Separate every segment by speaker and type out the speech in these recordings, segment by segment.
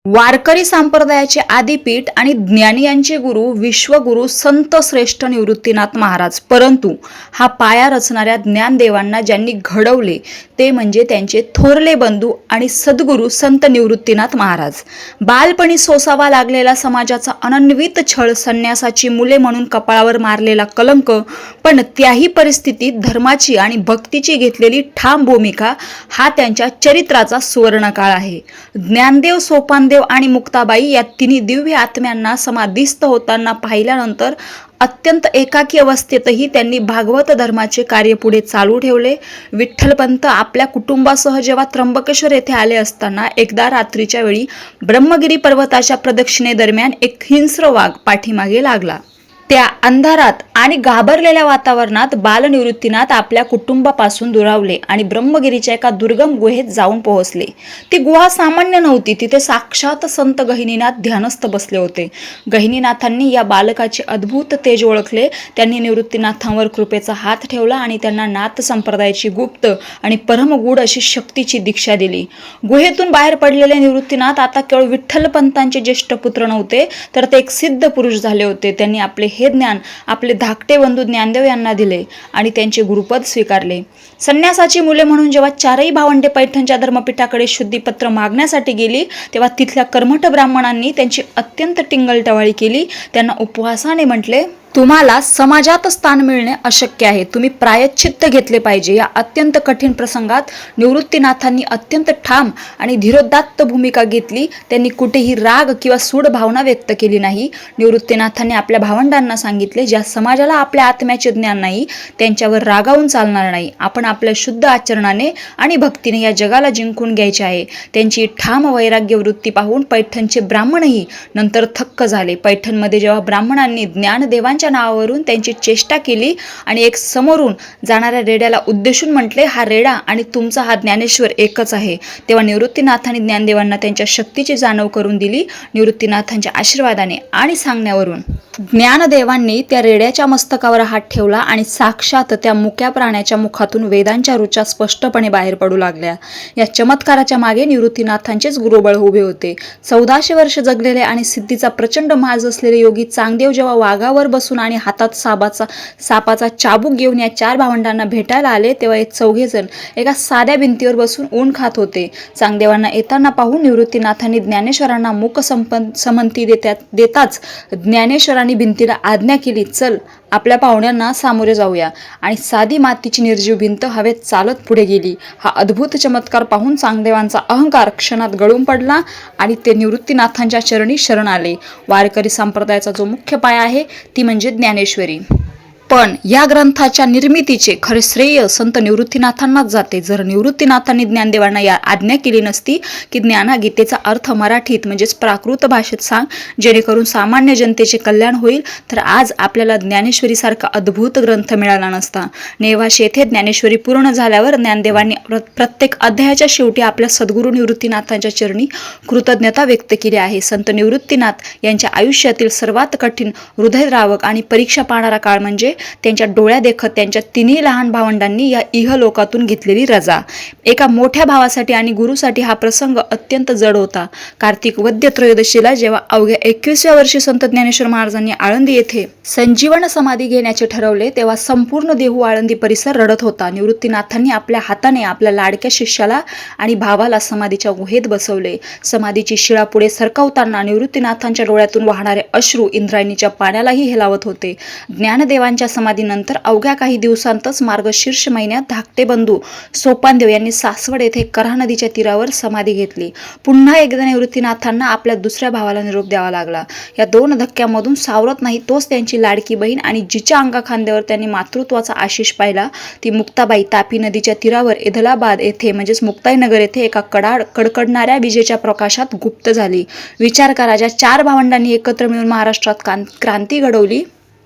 Speaker 1: वारकरी संप्रदायाचे आदिपीठ आणि ज्ञानी यांचे गुरु विश्वगुरु संत श्रेष्ठ निवृत्तीनाथ महाराज. परंतु हा पाया रचणाऱ्या ज्ञानदेवांना ज्यांनी घडवले ते म्हणजे त्यांचे थोरले बंधू आणि सद्गुरू संत निवृत्तीनाथ महाराज. बालपणी सोसावा लागलेला समाजाचा अनन्वित छळ, संन्यासाची मुले म्हणून कपाळावर मारलेला कलंक, पण त्याही परिस्थितीत धर्माची आणि भक्तीची घेतलेली ठाम भूमिका हा त्यांच्या चरित्राचा सुवर्णकाळ आहे. ज्ञानदेव, सोपानदेव आणि मुक्ताबाई या तिन्ही दिव्य आत्म्यांना समाधिस्थ होताना पाहिल्यानंतर अत्यंत एकाकी अवस्थेतही त्यांनी भागवत धर्माचे कार्य पुढे चालू ठेवले. विठ्ठलपंत आपल्या कुटुंबासह जेव्हा त्र्यंबकेश्वर येथे आले असताना एकदा रात्रीच्या वेळी ब्रह्मगिरी पर्वताच्या प्रदक्षिणेदरम्यान एक हिंस्र वाघ पाठीमागे लागला. त्या अंधारात आणि घाबरलेल्या वातावरणात बालनिवृत्तीनाथ आपल्या कुटुंबापासून दुरावले आणि ब्रह्मगिरीच्या एका दुर्गम गुहेत जाऊन पोहोचले. ती गुहा सामान्य नव्हती. तिथे साक्षात संत गहिनीनाथ ध्यानस्थ बसले होते. गहिनीनाथांनी या बालकाचे अद्भुत तेज ओळखले. त्यांनी निवृत्तीनाथांवर कृपेचा हात ठेवला आणि त्यांना नाथ संप्रदायाची गुप्त आणि परमगूढ अशी शक्तीची दीक्षा दिली. गुहेतून बाहेर पडलेले निवृत्तीनाथ आता केवळ विठ्ठलपंतांचे ज्येष्ठ पुत्र नव्हते, तर ते एक सिद्ध पुरुष झाले होते. त्यांनी आपले हे ज्ञान आपले धाकटे बंधू ज्ञानदेव यांना दिले आणि त्यांचे गुरुपद स्वीकारले. संन्यासाची मुले म्हणून जेव्हा चारही भावंडे पैठणच्या धर्मपीठाकडे शुद्धीपत्र मागण्यासाठी गेली, तेव्हा तिथल्या कर्मठ ब्राह्मणांनी त्यांची अत्यंत टिंगलटवाळी केली. त्यांना उपवासाने म्हटले, तुम्हाला समाजात स्थान मिळणे अशक्य आहे. तुम्ही प्रायश्चित्त घेतले पाहिजे. या अत्यंत कठीण प्रसंगात निवृत्तीनाथांनी अत्यंत ठाम आणि धीरोदात्त भूमिका घेतली. त्यांनी कुठेही राग किंवा सूड भावना व्यक्त केली नाही. निवृत्तीनाथांनी आपल्या भावंडांना सांगितले, ज्या समाजाला आपल्या आत्म्याचे ज्ञान नाही त्यांच्यावर रागावून चालणार नाही. आपण आपल्या शुद्ध आचरणाने आणि भक्तीने या जगाला जिंकून घ्यायचे आहे. त्यांची ठाम वैराग्य वृत्ती पाहून पैठणचे ब्राह्मणही नंतर थक्क झाले. पैठणमध्ये जेव्हा ब्राह्मणांनी ज्ञानदेवांच्या नावावरून त्यांची चेष्टा केली आणि एक समोरून जाणाऱ्या रेड्याला उद्देशून म्हटले, हा रेडा आणि तुमचा हा ज्ञानेश्वर एकच आहे, तेव्हा निवृत्तीनाथांनी ज्ञानदेवांना त्यांच्या शक्तीची जाणीव करून दिली. निवृत्तीनाथांच्या आशीर्वादाने आणि सांगण्यावरून ज्ञानदेवांनी त्या रेड्याच्या मस्तकावर हात ठेवला आणि साक्षात त्या मुक्या प्राण्याच्या मुखातून वेदांच्या रुचा स्पष्टपणे बाहेर पडू लागल्या. या चमत्काराच्या मागे निवृत्तीनाथांचेच गुरुबळ उभे होते. 1400 वर्ष जगलेले आणि सिद्धीचा प्रचंड माज असलेले योगी चांगदेव जेव्हा वाघावर बसून आणि हातात सापाचा चाबूक घेऊन या चार भावंडांना भेटायला आले, तेव्हा हे चौघेजण एका साध्या भिंतीवर बसून ऊन खात होते. चांगदेवांना येताना पाहून निवृत्तीनाथांनी ज्ञानेश्वरांना मुख समंती देताच ज्ञानेश्वरांनी भिंतीला आज्ञा केली, चल आपल्या पाहुण्यांना सामोरे जाऊया. आणि साधी मातीची निर्जीव भिंत हवेत चालत पुढे गेली. हा अद्भुत चमत्कार पाहून चांगदेवांचा अहंकार क्षणात गळून पडला आणि ते निवृत्तीनाथांच्या चरणी शरण आले. वारकरी संप्रदायाचा जो मुख्य पाया आहे ती म्हणजे ज्ञानेश्वरी. पण या ग्रंथाच्या निर्मितीचे खरे श्रेय संत निवृत्तीनाथांनाच जाते. जर निवृत्तीनाथांनी ज्ञानदेवांना या आज्ञा केली नसती की ज्ञानागीतेचा अर्थ मराठीत म्हणजेच प्राकृत भाषेत सांग, जेणेकरून सामान्य जनतेचे कल्याण होईल, तर आज आपल्याला ज्ञानेश्वरी सारखा अद्भुत ग्रंथ मिळाला नसता. नेवाशी येथे ज्ञानेश्वरी पूर्ण झाल्यावर ज्ञानदेवांनी प्रत्येक अध्यायाच्या शेवटी आपल्या सद्गुरू निवृत्तीनाथांच्या चरणी कृतज्ञता व्यक्त केली आहे. संत निवृत्तीनाथ यांच्या आयुष्यातील सर्वात कठीण, हृदयद्रावक आणि परीक्षा पाहणारा काळ म्हणजे त्यांच्या डोळ्या देखत त्यांच्या तिन्ही लहान भावंडांनी या इहलोकातून घेतलेली रजा. एका मोठ्या भावासाठी आणि गुरुसाठी हा प्रसंग अत्यंत जड होता. कार्तिक वद्य त्रयोदशीला जेव्हा अवघ्या 21व्या वर्षी संत ज्ञानेश्वर महाराजांनी आळंदी येथे संजीवन समाधी घेण्याचे ठरवले, तेव्हा संपूर्ण देहू आळंदी परिसर रडत होता. निवृत्तीनाथांनी आपल्या हाताने आपल्या लाडक्या शिष्याला आणि भावाला समाधीच्या गुहेत बसवले. समाधीची शिळा पुढे सरकवताना निवृत्तीनाथांच्या डोळ्यातून वाहणारे अश्रू इंद्रायणीच्या पाण्यालाही हेलावत होते. ज्ञानदेवांच्या समाधीनंतर अवघ्या काही दिवसांतच मार्गशीर्ष महिन्यात धाकटे बंधू सोपानदेव यांनी सासवड येथे कऱ्हा नदीच्या तीरावर समाधी घेतली. पुन्हा एकदा निवृत्तीनाथांना आपल्या दुसऱ्या भावाला निरोप द्यावा लागला. या दोन धक्क्यामधून सावरत नाही तोच त्यांची लाडकी बहीण आणि जिच्या अंगाखांद्यावर त्यांनी मातृत्वाचा आशिष पाहिला ती मुक्ताबाई तापी नदीच्या तीरावर एदलाबाद येथे म्हणजेच मुक्ताईनगर येथे एका कडकडणाऱ्या विजेच्या प्रकाशात गुप्त झाली. विचार करा, ज्या चार भावंडांनी एकत्र मिळून महाराष्ट्रात क्रांती घडवली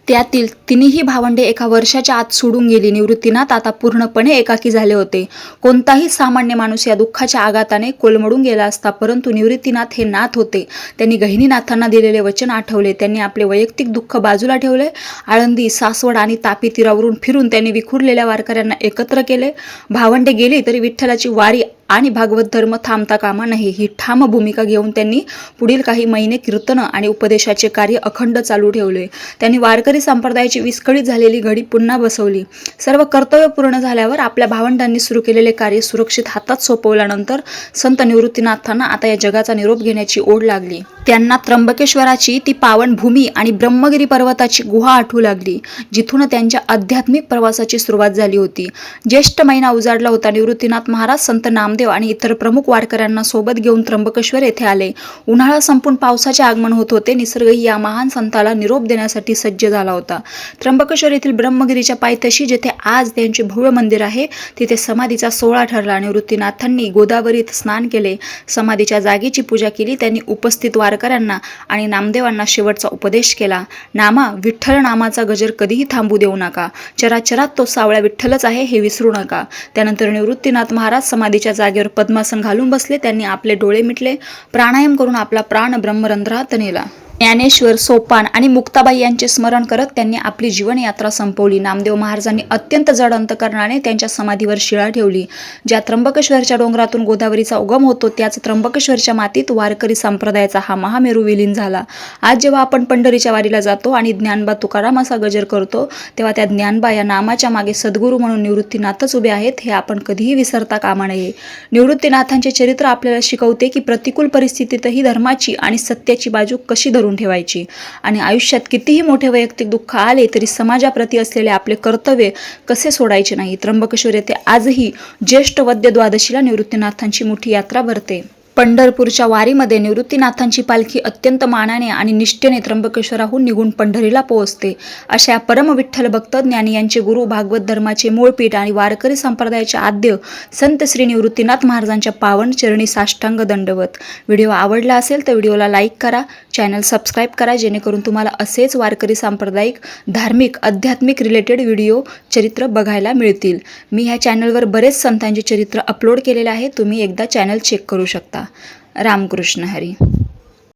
Speaker 1: त्यातील तिन्ही भावंडे एका वर्षाच्या आत सोडून गेली. निवृत्तीनाथ आता पूर्णपणे एकाकी झाले होते. कोणताही सामान्य माणूस या दुःखाच्या आघाताने कोलमडून गेला असता, परंतु निवृत्तीनाथ हे नाथ होते. त्यांनी गहिनीनाथांना दिलेले वचन आठवले. त्यांनी आपले वैयक्तिक दुःख बाजूला ठेवले. आळंदी, सासवड आणि तापी तीरावरून फिरून त्यांनी विखुरलेल्या वारकऱ्यांना एकत्र केले. भावंडे गेली तरी विठ्ठलाची वारी आणि भागवत धर्म थांबता कामा नये ही ठाम भूमिका घेऊन त्यांनी पुढील काही महिने कीर्तन आणि उपदेशाचे कार्य अखंड चालू ठेवले. त्यांनी वारकरी संप्रदायाची विस्कळीत झालेली घडी पुन्हा बसवली. सर्व कर्तव्य पूर्ण झाल्यावर आपल्या भावंडांनी सुरू केलेले कार्य सुरक्षित हातात सोपवल्यानंतर संत निवृत्तीनाथांना आता या जगाचा निरोप घेण्याची ओढ लागली. त्यांना त्र्यंबकेश्वराची ती पावन भूमी आणि ब्रह्मगिरी पर्वताची गुहा आठवू लागली, जिथून त्यांच्या आध्यात्मिक प्रवासाची सुरुवात झाली होती. ज्येष्ठ महिना उजाडला होता. निवृत्तीनाथ महाराज, संत नामदेव आणि इतर प्रमुख वारकऱ्यांना सोबत घेऊन त्र्यंबकेश्वर येथे आले. उन्हाळा संपून पावसाचे आगमन होत होते. निसर्गही या महान संताला निरोप देण्यासाठी सज्ज झाला होता. त्र्यंबकेश्वर येथील ब्रह्मगिरीच्या पायथ्याशी जेथे आज त्यांचे भव्य मंदिर आहे, तिथे समाधीचा सोहळा ठरला. निवृत्तीनाथांनी गोदावरीत स्नान केले, समाधीच्या जागेची पूजा केली. त्यांनी उपस्थित वारकऱ्यांना आणि नामदेवांना शेवटचा उपदेश केला. नामा, विठ्ठल नामाचा गजर कधीही थांबू देऊ नका. चराचरात तो सावळा विठ्ठलच आहे हे विसरू नका. त्यानंतर निवृत्तीनाथ महाराज समाधीच्या जागेवर पद्मासन घालून बसले. त्यांनी आपले डोळे मिटले, प्राणायाम करून आपला प्राण ब्रह्मरंध्रात नेला. ज्ञानेश्वर, सोपान आणि मुक्ताबाई यांचे स्मरण करत त्यांनी आपली जीवनयात्रा संपवली. नामदेव महाराजांनी अत्यंत जड अंतकरणाने त्यांच्या समाधीवर शिळा ठेवली. ज्या त्र्यंबकेश्वरच्या डोंगरातून गोदावरीचा उगम होतो, त्याच त्र्यंबकेश्वरच्या मातीत वारकरी संप्रदायाचा हा महामेरू विलीन झाला. आज जेव्हा आपण पंढरीच्या वारीला जातो आणि ज्ञानबा तुकाराम असा गजर करतो, तेव्हा त्या ज्ञानबा या नामाच्या मागे सद्गुरू म्हणून निवृत्तीनाथच उभे आहेत, हे आपण कधीही विसरता कामा नये. निवृत्तीनाथांचे चरित्र आपल्याला शिकवते की प्रतिकूल परिस्थितीतही धर्माची आणि सत्याची बाजू कशी धरून ठेवायची आणि आयुष्यात कितीही मोठे वैयक्तिक दुःख आले तरी समाजाप्रती असलेले आपले कर्तव्य कसे सोडायचे नाही. त्र्यंबकेश्वर येथे आजही ज्येष्ठ वद्य द्वादशीला निवृत्तीनाथांची मोठी यात्रा भरते. पंढरपूरच्या वारीमध्ये निवृत्तीनाथांची पालखी अत्यंत मानाने आणि निष्ठेने त्र्यंबकेश्वराहून निघून पंढरीला पोहोचते. अशा परम विठ्ठल भक्त ज्ञानी यांचे गुरु, भागवत धर्माचे मूळपीठ आणि वारकरी संप्रदायाचे आद्य संत श्री निवृत्तीनाथ महाराजांच्या पावन चरणी साष्टांग दंडवत. व्हिडिओ आवडला असेल तर व्हिडिओला लाईक करा, चॅनल सबस्क्राईब करा, जेणेकरून तुम्हाला असेच वारकरी सांप्रदायिक, धार्मिक, आध्यात्मिक रिलेटेड व्हिडिओ चरित्र बघायला मिळतील. मी ह्या चॅनलवर बरेच संतांचे चरित्र अपलोड केलेले आहे, तुम्ही एकदा चॅनल चेक करू शकता. रामकृष्ण हरी.